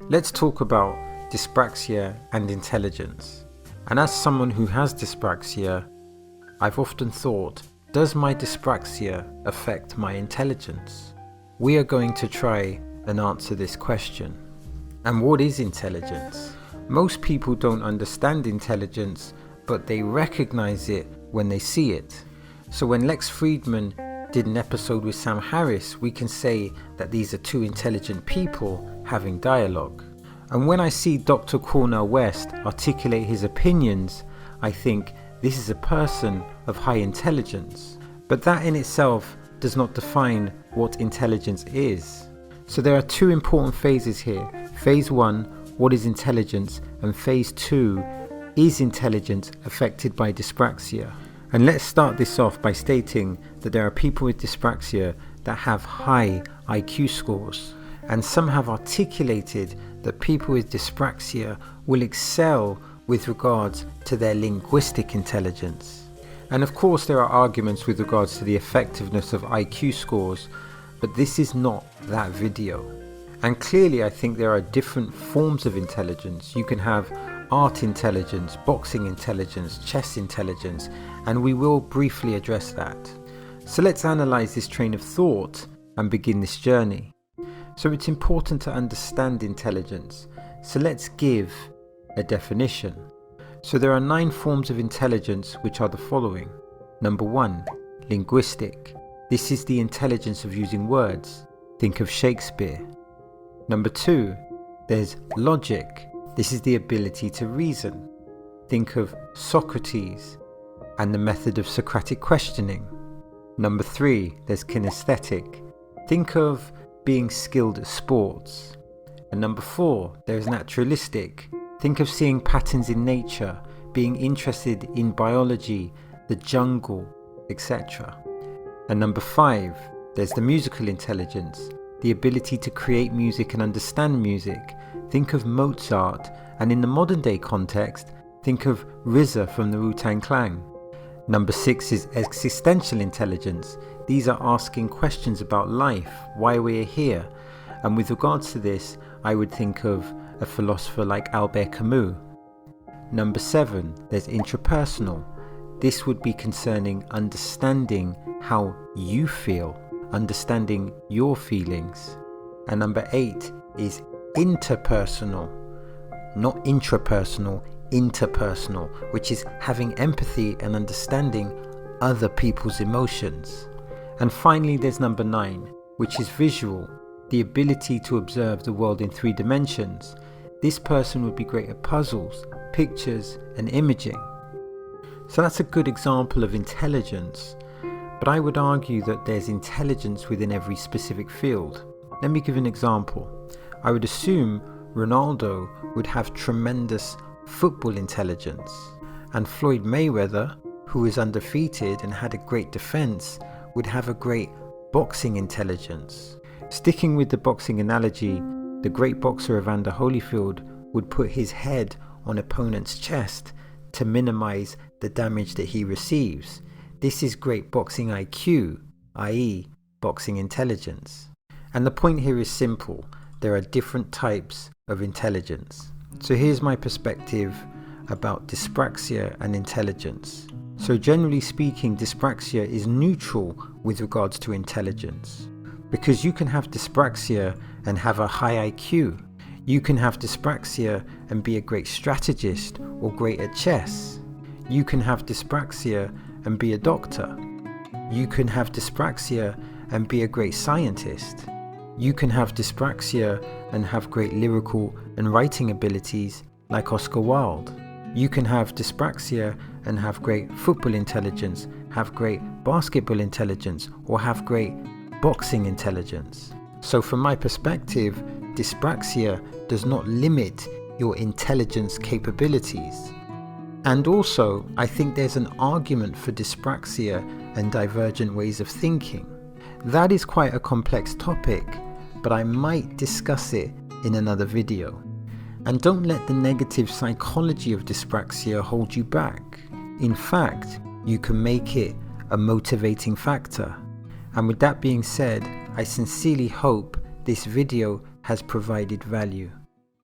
Let's talk about dyspraxia and intelligence. And as someone who has dyspraxia, I've often thought, does my dyspraxia affect my intelligence? We are going to try and answer this question. And what is intelligence? Most people don't understand intelligence, but they recognize it when they see it. So when Lex Friedman did an episode with Sam Harris, we can say that these are two intelligent people having dialogue. And when I see Dr. Cornel West articulate his opinions, I think this is a person of high intelligence. But that in itself does not define what intelligence is. So there are two important phases here. Phase 1, what is intelligence? And phase 2, is intelligence affected by dyspraxia? And let's start this off by stating that there are people with dyspraxia that have high IQ scores. And some have articulated that people with dyspraxia will excel with regards to their linguistic intelligence. And of course there are arguments with regards to the effectiveness of IQ scores, but this is not that video. And clearly I think there are different forms of intelligence. You can have art intelligence, boxing intelligence, chess intelligence, and we will briefly address that. So let's analyze this train of thought and begin this journey. So it's important to understand intelligence. So let's give a definition. So there are 9 forms of intelligence, which are the following. Number 1, linguistic. This is the intelligence of using words. Think of Shakespeare. Number 2, there's logic. This is the ability to reason. Think of Socrates and the method of Socratic questioning. Number 3, there's kinesthetic. Think of being skilled at sports. And number 4, there's naturalistic. Think of seeing patterns in nature, being interested in biology, the jungle, etc. And number 5, there's the musical intelligence, the ability to create music and understand music. Think of Mozart, and in the modern day context, think of RZA from the Wu-Tang Clan. Number 6 is existential intelligence. These are asking questions about life, why we're here. And with regards to this, I would think of a philosopher like Albert Camus. Number 7, there's intrapersonal. This would be concerning understanding how you feel, understanding your feelings. And number 8 is interpersonal, not intrapersonal, interpersonal, which is having empathy and understanding other people's emotions. And finally there's number 9, which is visual, the ability to observe the world in 3 dimensions. This person would be great at puzzles, pictures and imaging. So that's a good example of intelligence, but I would argue that there's intelligence within every specific field. Let me give an example. I would assume Ronaldo would have tremendous football intelligence, and Floyd Mayweather, who is undefeated and had a great defense, would have a great boxing intelligence. Sticking with the boxing analogy, the great boxer Evander Holyfield would put his head on opponent's chest to minimize the damage that he receives. This is great boxing IQ, i.e. boxing intelligence. And the point here is simple. There are different types of intelligence. So here's my perspective about dyspraxia and intelligence. So generally speaking, dyspraxia is neutral with regards to intelligence, because you can have dyspraxia and have a high IQ. You can have dyspraxia and be a great strategist or great at chess. You can have dyspraxia and be a doctor. You can have dyspraxia and be a great scientist. You can have dyspraxia and have great lyrical and writing abilities like Oscar Wilde. You can have dyspraxia and have great football intelligence, have great basketball intelligence, or have great boxing intelligence. So from my perspective, dyspraxia does not limit your intelligence capabilities. And also, I think there's an argument for dyspraxia and divergent ways of thinking. That is quite a complex topic, but I might discuss it in another video. And don't let the negative psychology of dyspraxia hold you back. In fact, you can make it a motivating factor. And with that being said, I sincerely hope this video has provided value.